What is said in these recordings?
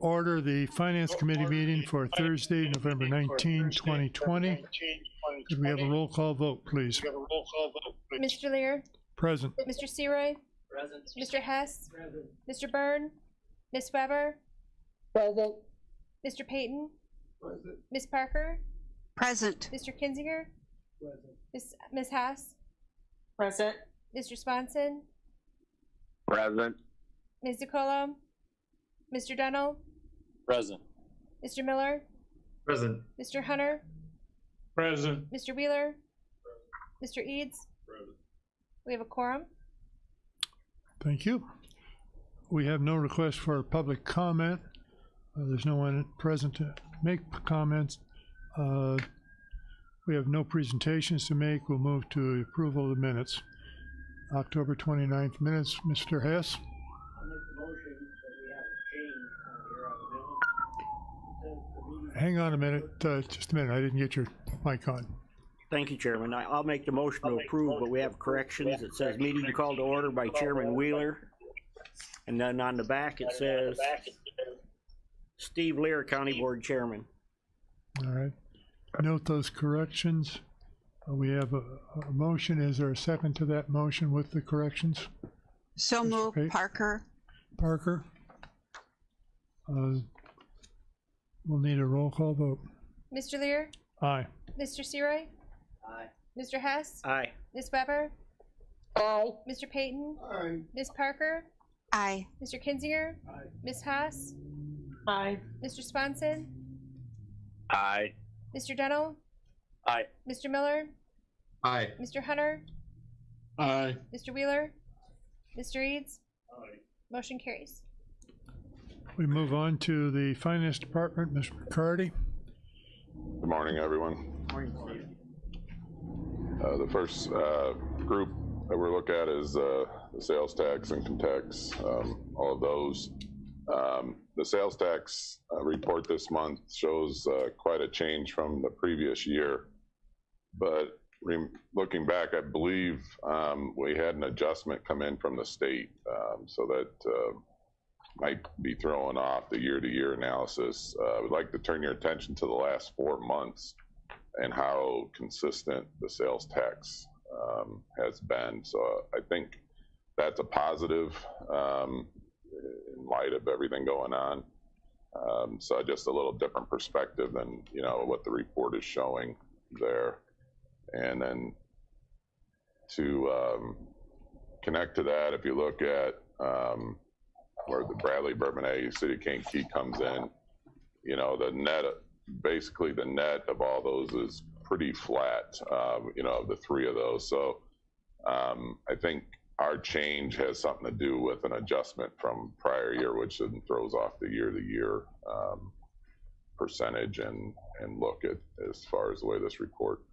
order the Finance Committee meeting for Thursday, November 19, 2020. Could we have a roll call vote, please? Mr. Lear? Present. Mr. Seroy? Present. Mr. Hess? Present. Mr. Byrne? Ms. Weber? Present. Mr. Payton? Present. Ms. Parker? Present. Mr. Kinzinger? Present. Ms. Haas? Present. Mr. Swanson? Present. Ms. DeColo? Mr. Dunnell? Present. Mr. Miller? Present. Mr. Hunter? Present. Mr. Wheeler? Mr. Eads? Present. We have a quorum. Thank you. We have no request for public comment. There's no one present to make comments. We have no presentations to make. We'll move to approval of the minutes. October 29th minutes. Mr. Hess? I'll make the motion that we have a change on here on the minute. It says the meeting. Hang on a minute. Just a minute. I didn't get your mic on. Thank you, Chairman. I'll make the motion to approve, but we have corrections. It says meeting called to order by Chairman Wheeler. And then on the back it says Steve Lear, County Board Chairman. All right. Note those corrections. We have a motion. Is there a second to that motion with the corrections? So moved, Parker. Parker? We'll need a roll call vote. Mr. Lear? Aye. Mr. Seroy? Aye. Mr. Hess? Aye. Ms. Weber? Aye. Mr. Payton? Aye. Ms. Parker? Aye. Mr. Kinzinger? Aye. Ms. Haas? Aye. Mr. Swanson? Aye. Mr. Dunnell? Aye. Mr. Miller? Aye. Mr. Hunter? Aye. Mr. Wheeler? Mr. Eads? Aye. Motion carries. We move on to the Finance Department. Mr. McCarty? Good morning, everyone. Morning, Steve. The first group that we're looking at is the sales tax, income tax, all of those. The sales tax report this month shows quite a change from the previous year. But looking back, I believe we had an adjustment come in from the state, so that might be throwing off the year-to-year analysis. I would like to turn your attention to the last 4 months and how consistent the sales tax has been. So I think that's a positive in light of everything going on. So just a little different perspective than what the report is showing there. And then to connect to that, if you look at where the Bradley, Bourbonnais, City of Kankakee comes in, the net, basically the net of all those is pretty flat, of the three of those. So I think our change has something to do with an adjustment from prior year, which then throws off the year-to-year percentage and look at as far as the way this report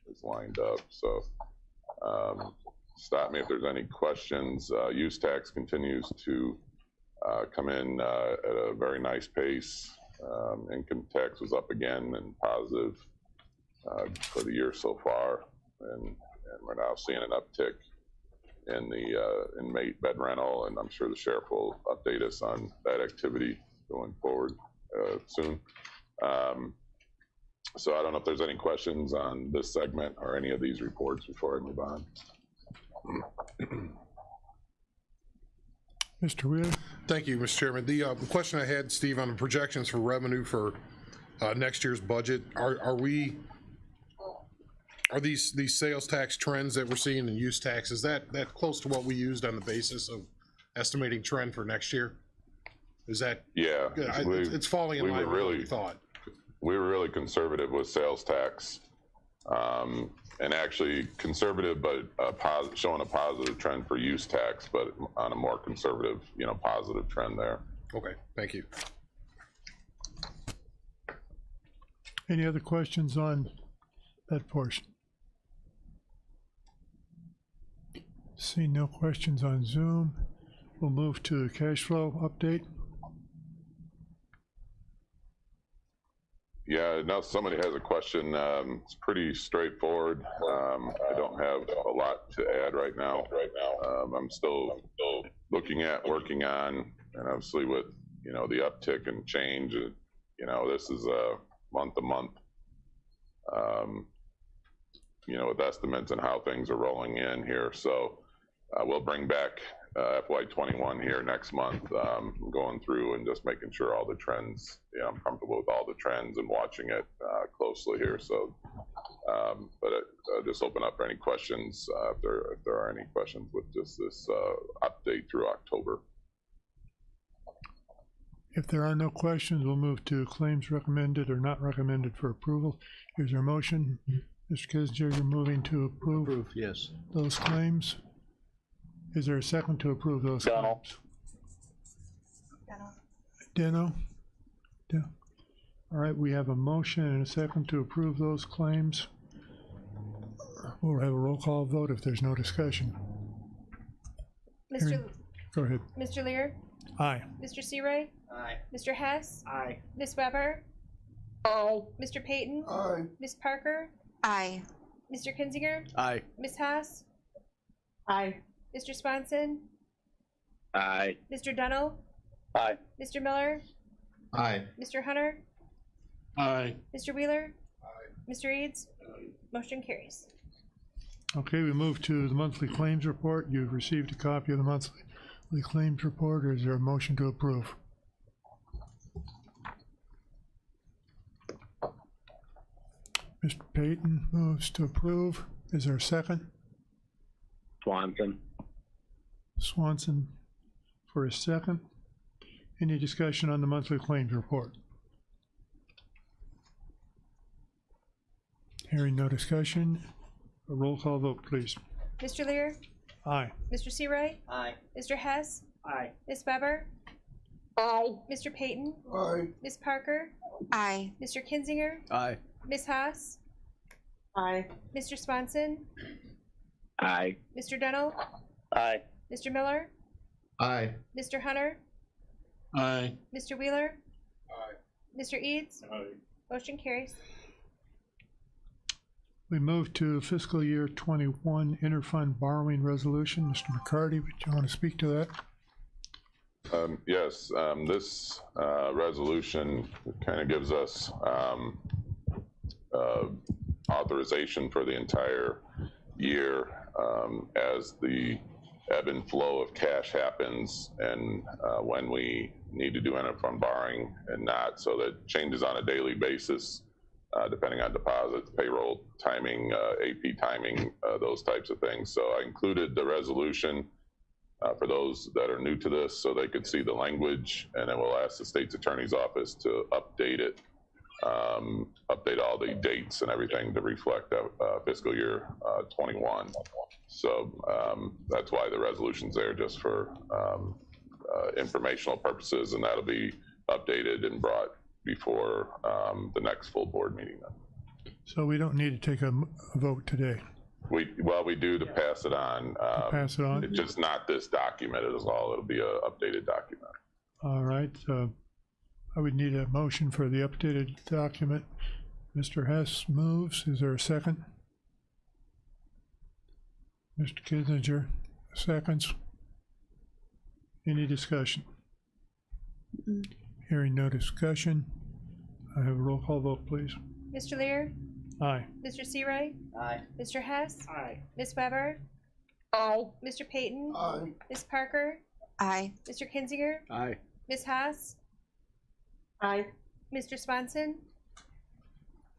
is lined up. So stop me if there's any questions. Use tax continues to come in at a very nice pace. Income tax was up again and positive for the year so far, and we're now seeing an uptick in the inmate bed rental, and I'm sure the sheriff will update us on that activity going forward soon. So I don't know if there's any questions on this segment or any of these reports before I move on. Mr. Wheeler? Thank you, Mr. Chairman. The question I had, Steve, on the projections for revenue for next year's budget, are these sales tax trends that we're seeing in use tax, is that close to what we used on the basis of estimating trend for next year? Is that? Yeah, it's falling in line with what we thought. We were really conservative with sales tax, and actually conservative, but showing a positive trend for use tax, but on a more conservative, positive trend there. Okay, thank you. Any other questions on that portion? Seeing no questions on Zoom, we'll move to the cash flow update. Yeah, now somebody has a question. It's pretty straightforward. I don't have a lot to add right now. I'm still looking at, working on, and obviously with you know, the uptick and change. You know, this is a month to month, you know, with estimates and how things are rolling in here. So we'll bring back FY21 here next month, going through and just making sure all the trends, you know, I'm comfortable with all the trends and watching it closely here. So, but just open up for any questions if there are any questions with just this update through October. If there are no questions, we'll move to claims recommended or not recommended for approval. Here's our motion. Mr. Kissinger, you're moving to approve Yes. those claims. Is there a second to approve those claims? Deno? Yeah. All right, we have a motion and a second to approve those claims. We'll have a roll call vote if there's no discussion. Go ahead. Mr. Lear, Aye. Mr. Searay, Aye. Mr. Hess, Aye. Ms. Weber, Aye. Mr. Payton, Aye. Ms. Parker, Aye. Mr. Kinzinger, Aye. Ms. Haas, Aye. Mr. Swanson, Aye. Mr. Dunnell, Aye. Mr. Miller, Aye. Mr. Hunter, Aye. Mr. Wheeler, Mr. Eads, motion carries. Okay, we move to the monthly claims report. You've received a copy of the monthly claims report, or is there a motion to approve? Mr. Payton moves to approve. Is there a second? Swanson. Swanson for a second. Any discussion on the monthly claims report? Hearing no discussion, a roll call vote, please. Mr. Lear, Aye. Mr. Searay, Aye. Mr. Hess, Aye. Ms. Weber, Aye. Mr. Payton, Aye. Ms. Parker, Aye. Mr. Kinzinger, Aye. Ms. Haas, Aye. Mr. Swanson, Aye. Mr. Dunnell, Aye. Mr. Miller, Aye. Mr. Hunter, Aye. Mr. Wheeler, Aye. Mr. Eads, Aye. motion carries. We move to fiscal year 21 interfund borrowing resolution. Mr. McCarty, would you want to speak to that? Yes, this resolution kind of gives us authorization for the entire year as the ebb and flow of cash happens and when we need to do interfund borrowing and not. So that changes on a daily basis depending on deposits, payroll timing, AP timing, those types of things. So I included the resolution for those that are new to this so they could see the language, and then we'll ask the state's attorney's office to update it, update all the dates and everything to reflect fiscal year 21. So that's why the resolution's there, just for informational purposes, and that'll be updated and brought before the next full board meeting then. So we don't need to take a vote today. We do to pass it on. Pass it on? It's just not this document is all. It'll be a updated document. All right. I would need a motion for the updated document. Mr. Hess moves. Is there a second? Mr. Kissinger seconds. Any discussion? Hearing no discussion, I have a roll call vote, please. Mr. Lear, Aye. Mr. Searay, Aye. Mr. Hess, Aye. Ms. Weber, Aye. Mr. Payton, Aye. Ms. Parker, Aye. Mr. Kinzinger, Aye. Ms. Haas, Aye. Mr. Swanson,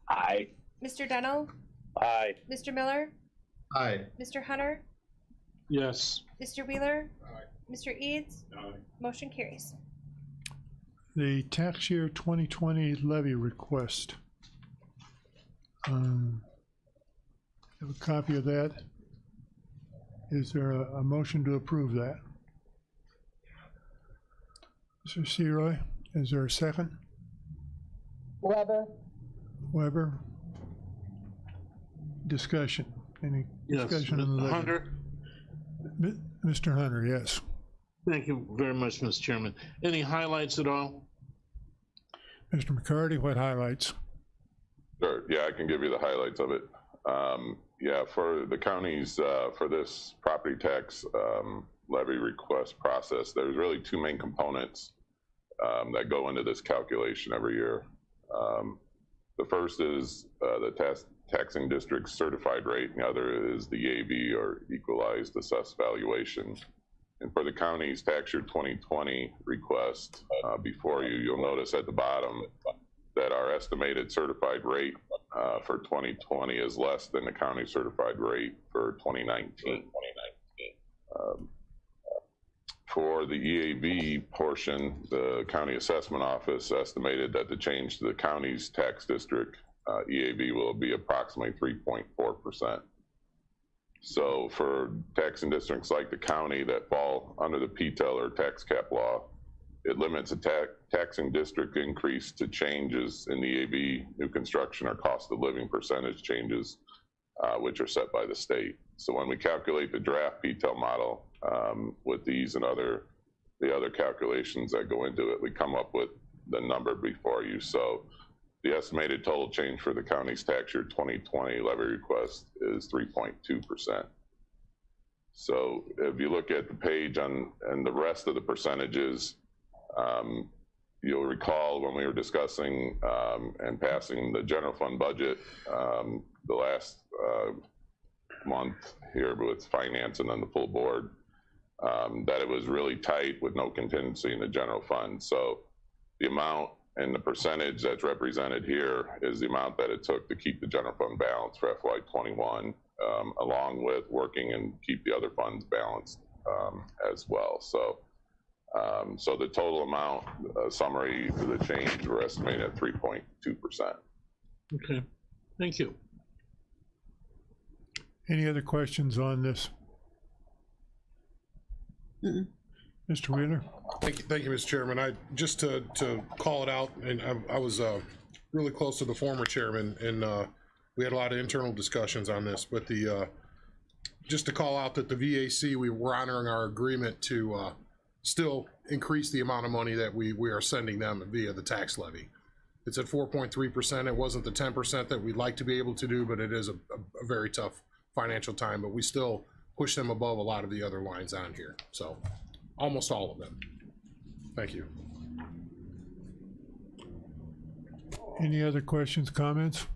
Aye. Mr. Dunnell, Aye. Mr. Miller, Aye. Mr. Hunter, Yes. Mr. Wheeler, Aye. Mr. Eads, Aye. motion carries. The tax year 2020 levy request. Have a copy of that. Is there a motion to approve that? Mr. Seroy, is there a second? Weber. Weber? Discussion. Any discussion on the levy? Hunter, Mr. Hunter, yes. thank you very much, Mr. Chairman. Any highlights at all? Mr. McCarty, what highlights? Sure. Yeah, I can give you the highlights of it. Yeah, for the counties, for this property tax levy request process, there's really two main components. that go into this calculation every year. The first is the taxing district certified rate, and the other is the EAV, or equalized assessed valuation. And for the county's tax year 2020 request before you, you'll notice at the bottom that our estimated certified rate for 2020 is less than the county certified rate for 2019. For the EAV portion, the county assessment office estimated that the change to the county's tax district EAV will be approximately 3.4%. So for taxing districts like the county that fall under the PTEL or tax cap law, it limits a taxing district increase to changes in the EAV, new construction, or cost of living percentage changes, which are set by the state. So when we calculate the draft PTEL model with these and the other calculations that go into it, we come up with the number before you. So the estimated total change for the county's tax year 2020 levy request is 3.2%. So if you look at the page and the rest of the percentages, you'll recall when we were discussing and passing the general fund budget the last month here with finance and then the full board, that it was really tight with no contingency in the general fund. So the amount and the percentage that's represented here is the amount that it took to keep the general fund balance for FY21, along with working and keep the other funds balanced as well. So so the total amount summary for the change, we're estimating at 3.2%. Okay, thank you. Any other questions on this? Mr. Wheeler? Thank you, Mr. Chairman. I just to call it out, and I was really close to the former chairman, and we had a lot of internal discussions on this. But just to call out that the VAC, we were honoring our agreement to still increase the amount of money that we are sending them via the tax levy. It's at 4.3%. It wasn't the 10% that we'd like to be able to do, but it is a very tough financial time. But we still push them above a lot of the other lines on here. So almost all of them. Thank you. Any other questions, comments?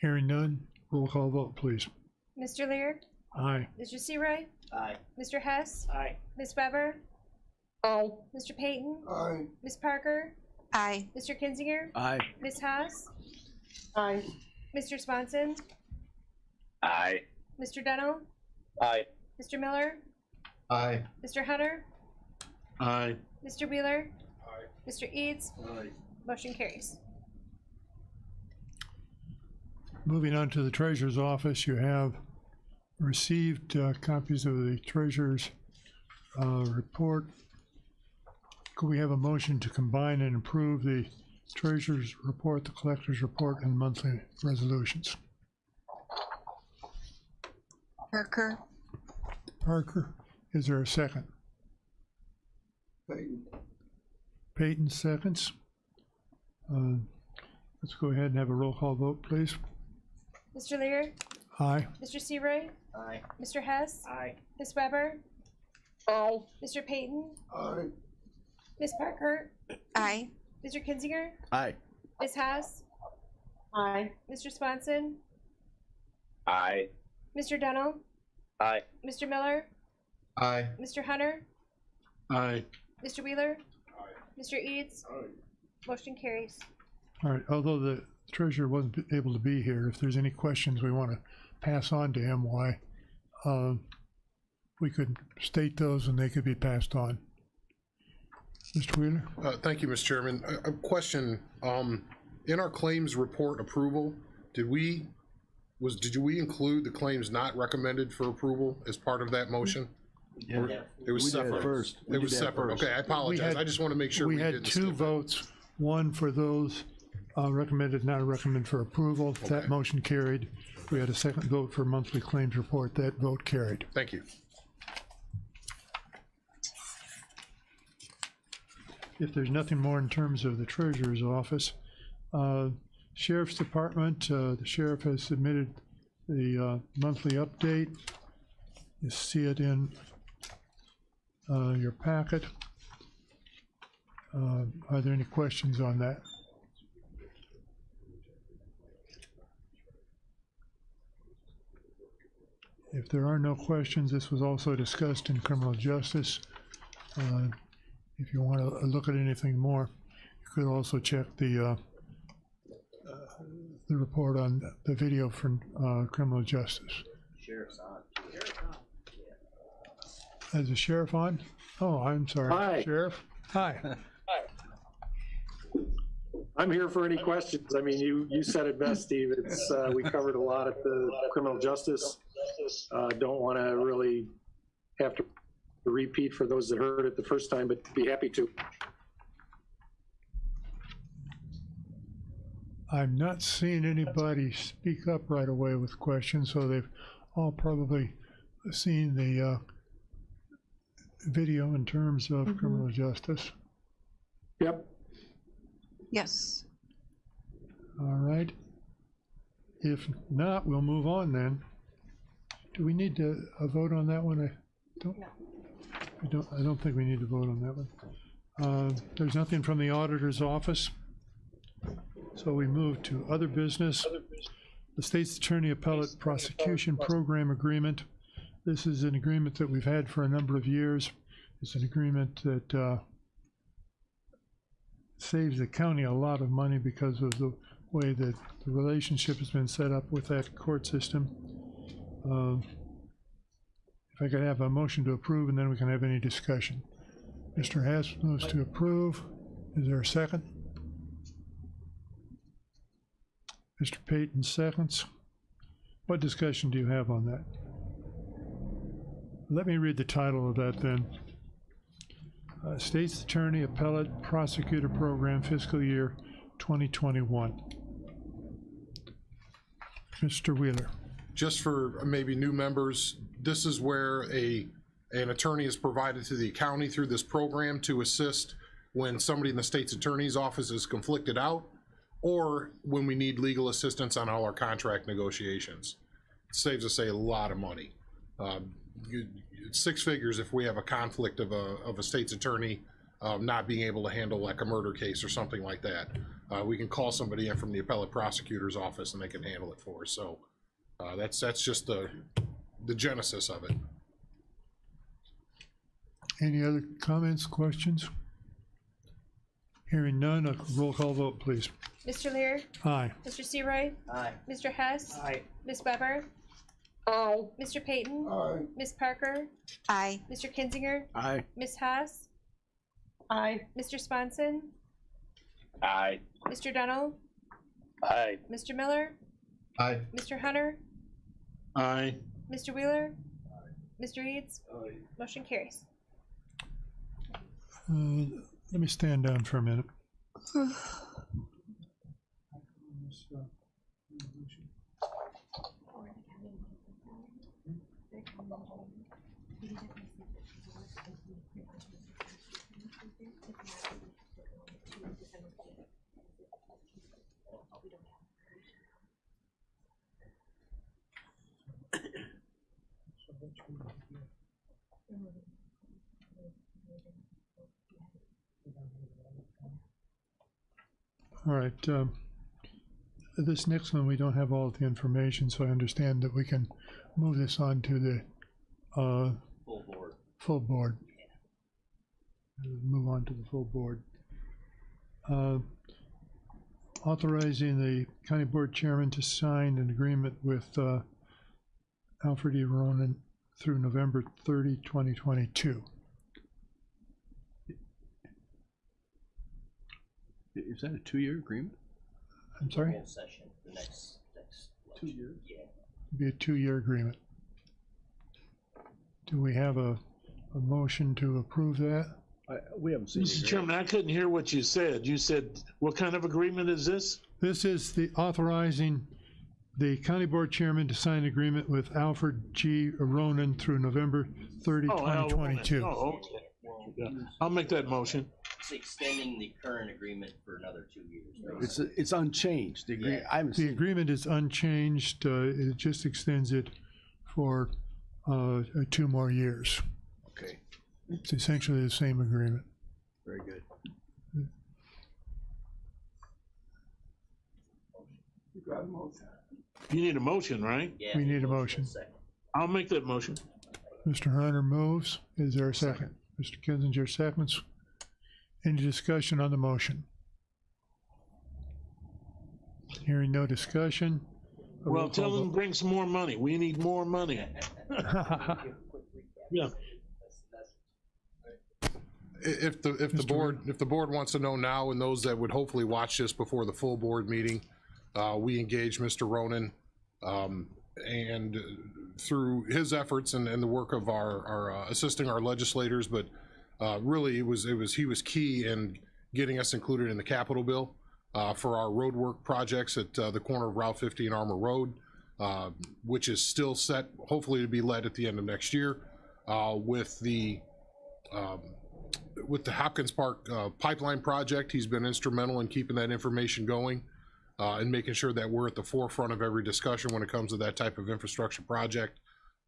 Hearing none, roll call vote, please. Mr. Lear, Aye. Mr. Searoy, Aye. Mr. Hess, Aye. Ms. Weber, Aye. Mr. Payton, Aye. Ms. Parker, Aye. Mr. Kinzinger, Aye. Ms. Haas, Aye. Mr. Swanson, Aye. Mr. Dennell, Aye. Mr. Miller, Aye. Mr. Hunter, Aye. Mr. Wheeler, Mr. Eads, motion carries. Moving on to the treasurer's office, you have received copies of the treasurer's report. Could we have a motion to combine and approve the treasurer's report, the collector's report, and monthly resolutions? Parker. Parker, is there a second? Payton seconds. Let's go ahead and have a roll call vote, please. Mr. Lear, Aye. Mr. Searoy, Aye. Mr. Hess, Aye. Ms. Weber, Aye. Mr. Payton, Aye. Ms. Parker, Aye. Mr. Kinzinger, Aye. Ms. Haas, Aye. Mr. Swanson, Aye. Mr. Dennell, Aye. Mr. Miller, Aye. Mr. Hunter, Aye. Mr. Wheeler, Mr. Eads, motion carries. All right, although the treasurer wasn't able to be here, if there's any questions we want to pass on to him, why, we could state those and they could be passed on. Mr. Wheeler? Thank you, Mr. Chairman. A question, in our claims report approval, did we include the claims not recommended for approval as part of that motion? Yeah. It was separate. first. It was separate. Okay, I apologize. I just want to make sure We we had didn't two skip it. votes, one for those recommended, not recommended for approval. That Okay. motion carried. We had a second vote for monthly claims report. That vote carried. Thank you. If there's nothing more in terms of the treasurer's office, Sheriff's Department, the sheriff has submitted the monthly update. You see it in your packet. Are there any questions on that? If there are no questions, this was also discussed in criminal justice. If you want to look at anything more, you could also check the report on the video from criminal justice. Sheriff's on. Is the sheriff on? Oh, I'm sorry. Hi. Sheriff? Hi. I'm here for any questions. I mean, you said it best, Steve. It's, we covered a lot at the criminal justice. Don't want to really have to repeat for those that heard it the first time, but be happy to. I'm not seeing anybody speak up right away with questions, so they've all probably seen the video in terms of criminal justice. Yep. Yes. All right. If not, we'll move on then. Do we need to vote on that one? I don't think we need to vote on that one. There's nothing from the auditor's office. So we move to other business. The state's attorney appellate prosecution program agreement. This is an agreement that we've had for a number of years. It's an agreement that saves the county a lot of money because of the way that the relationship has been set up with that court system. If I could have a motion to approve, and then we can have any discussion. Mr. Hess moves to approve. Is there a second? Mr. Payton seconds. What discussion do you have on that? Let me read the title of that then. State's Attorney Appellate Prosecutor Program Fiscal Year 2021. Mr. Wheeler. Just for maybe new members, this is where an attorney is provided to the county through this program to assist when somebody in the state's attorney's office is conflicted out, or when we need legal assistance on all our contract negotiations. It saves us a lot of money. It's six figures if we have a conflict of a state's attorney not being able to handle like a murder case or something like that. We can call somebody in from the appellate prosecutor's office and they can handle it for us. So that's just the genesis of it. Any other comments, questions? Hearing none, a roll call vote, please. Mr. Lear, Aye. Mr. Searoy, Aye. Mr. Hess, Aye. Ms. Weber, Aye. Mr. Payton, Aye. Ms. Parker, Aye. Mr. Kinzinger, Aye. Ms. Haas, Aye. Mr. Swanson, Aye. Mr. Dunnell, Aye. Mr. Miller, Aye. Mr. Hunter, Aye. Mr. Wheeler, Mr. Eads, motion carries. Let me stand down for a minute. All right, this next one, we don't have all of the information, so I understand that we can move this on to the full board. Move on to the full board. Authorizing the county board chairman to sign an agreement with Alfred E. Ronan through November 30, 2022. Is that a 2-year agreement? I'm sorry? Whole session, the next 2 years? Yeah. Be a 2-year agreement. Do we have a motion to approve that? We haven't seen Mr. it. Chairman, I couldn't hear what you said. You said, what kind of agreement is this? This is the authorizing the county board chairman to sign an agreement with Alfred G. Ronan through November 30, Oh, Al Ronan. 2022. Oh, okay. Yeah. I'll make that motion. It's extending the current agreement for another 2 years. Right? It's unchanged. The agreement. I haven't The seen. agreement is unchanged. It just extends it for 2 more years. Okay. It's essentially the same agreement. Very good. You need a motion, right? Yeah. We need a motion. I'll make that motion. Mr. Hunter moves. Is there a second? Mr. Kinzinger seconds. Any discussion on the motion? Hearing no discussion. a roll Well, tell call them bring some more money. We need more money. vote. Yeah. If the Mr. board wants to know now, and those that would hopefully watch this before the full board meeting, we engaged Mr. Ronan, and through his efforts and the work of our assisting our legislators, but really he was key in getting us included in the capital bill for our road work projects at the corner of Route 50 and Armour Road, which is still set hopefully to be led at the end of next year, with the Hopkins Park pipeline project. He's been instrumental in keeping that information going and making sure that we're at the forefront of every discussion when it comes to that type of infrastructure project.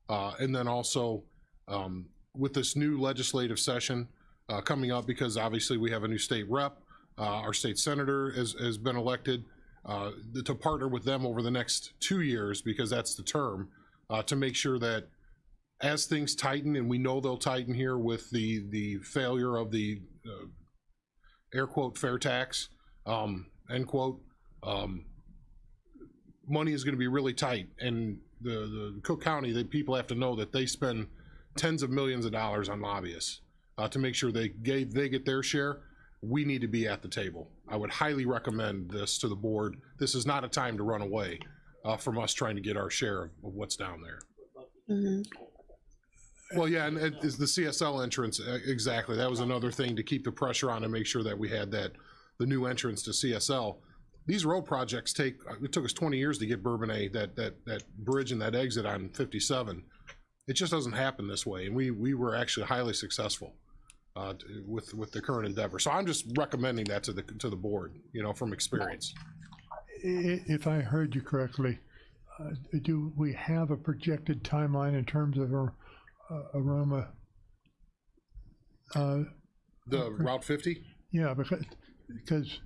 And then also with this new legislative session coming up, because obviously we have a new state rep, our state senator has been elected, to partner with them over the next 2 years, because that's the term, to make sure that as things tighten, and we know they'll tighten here with the failure of the air quote fair tax, end quote, money is going to be really tight, and the Cook County, the people have to know that they spend tens of millions of dollars on lobbyists to make sure they get their share. We need to be at the table. I would highly recommend this to the board. This is not a time to run away from us trying to get our share of what's down there. Mm-hmm. Well, yeah, and it is the CSL entrance, exactly. That was another thing to keep the pressure on and make sure that we had the new entrance to CSL. These road projects it took us 20 years to get Bourbonnais, that bridge and that exit on 57. It just doesn't happen this way, and we were actually highly successful with the current endeavor. So I'm just recommending that to the board, from experience. If I heard you correctly, do we have a projected timeline in terms of Aroma? The Route 50? Yeah, because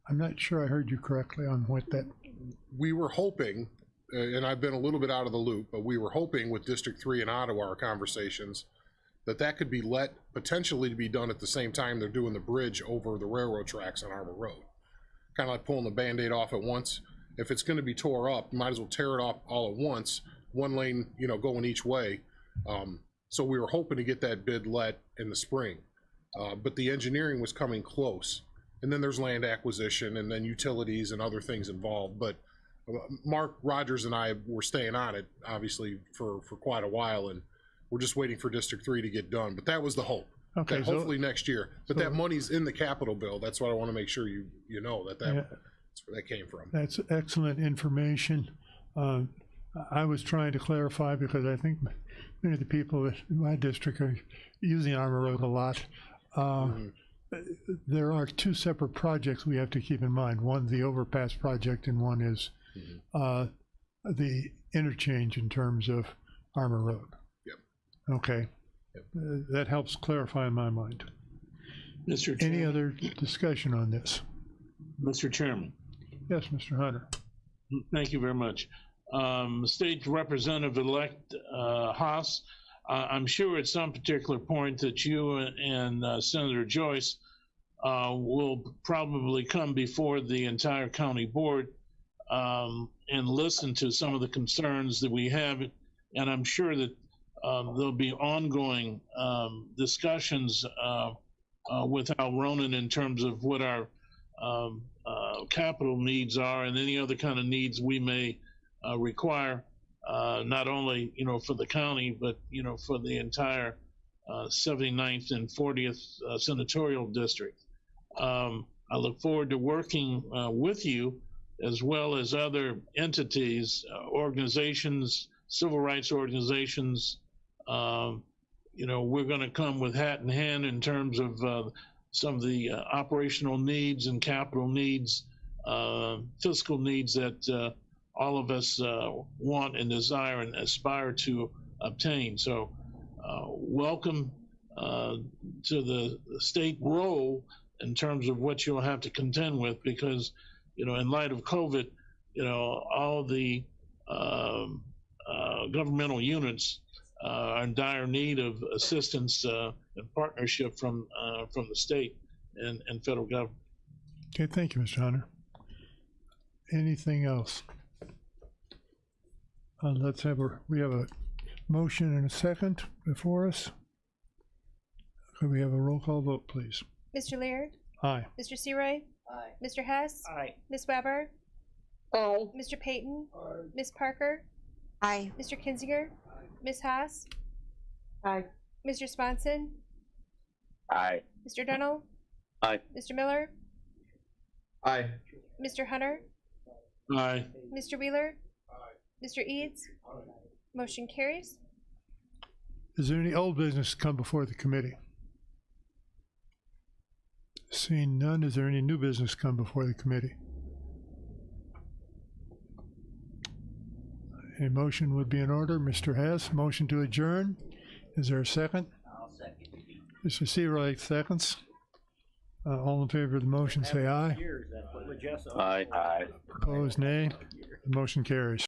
I'm not sure I heard you correctly on what that. We were hoping, and I've been a little bit out of the loop, but we were hoping with District 3 in Ottawa, our conversations, that could be potentially to be done at the same time they're doing the bridge over the railroad tracks on Armour Road. Kind of like pulling the Band-Aid off at once. If it's going to be tore up, you might as well tear it off all at once, one lane, going each way. So we were hoping to get that bid let in the spring, but the engineering was coming close. And then there's land acquisition and then utilities and other things involved. But Mark Rogers and I were staying on it, obviously, for quite a while, and we're just waiting for District 3 to get done. But that was the hope. Okay, that hopefully next year. But that money's in the capital bill. That's what I want to make sure you know that's where that came from. That's excellent information. I was trying to clarify because I think many of the people in my district are using Armour Road a lot. There are two separate projects we have to keep in mind. One, the overpass project, and one is the interchange in terms of Armour Road. Yep. Okay. Yep. That helps clarify in my mind. Mr. Chairman. Any other discussion on this? Mr. Chairman. Yes, Mr. Hunter. Thank you very much. State Representative-elect Haas, I'm sure at some particular point that you and Senator Joyce will probably come before the entire county board and listen to some of the concerns that we have. And I'm sure that there'll be ongoing discussions with Al Ronan in terms of what our capital needs are and any other kind of needs we may require, not only for the county, but for the entire 79th and 40th senatorial district. I look forward to working with you as well as other entities, organizations, civil rights organizations. We're going to come with hat in hand in terms of some of the operational needs and capital needs, fiscal needs that all of us want and desire and aspire to obtain. So welcome to the state role in terms of what you'll have to contend with, because in light of COVID, all the governmental units are in dire need of assistance and partnership from the state and federal government. Okay, thank you, Mr. Hunter. Anything else? We have a motion and a second before us. Could we have a roll call vote, please? Mr. Lear, Aye. Mr. Searoy, Aye. Mr. Hess, Aye. Ms. Weber, Aye. Mr. Payton, Ms. Parker, Aye. Mr. Kinzinger, Ms. Haas, Aye. Mr. Swanson, Aye. Mr. Dunnell, Aye. Mr. Miller, Aye. Mr. Hunter, Aye. Mr. Wheeler, Mr. Eads. Motion carries. Is there any old business to come before the committee? Seeing none, is there any new business to come before the committee? A motion would be in order. Mr. Hess, motion to adjourn. Is there a second? I'll second. Mr. Searoy seconds. All in favor of the motion, say aye. Years, that's what Majestic. Aye. Opposed, nay. The motion carries.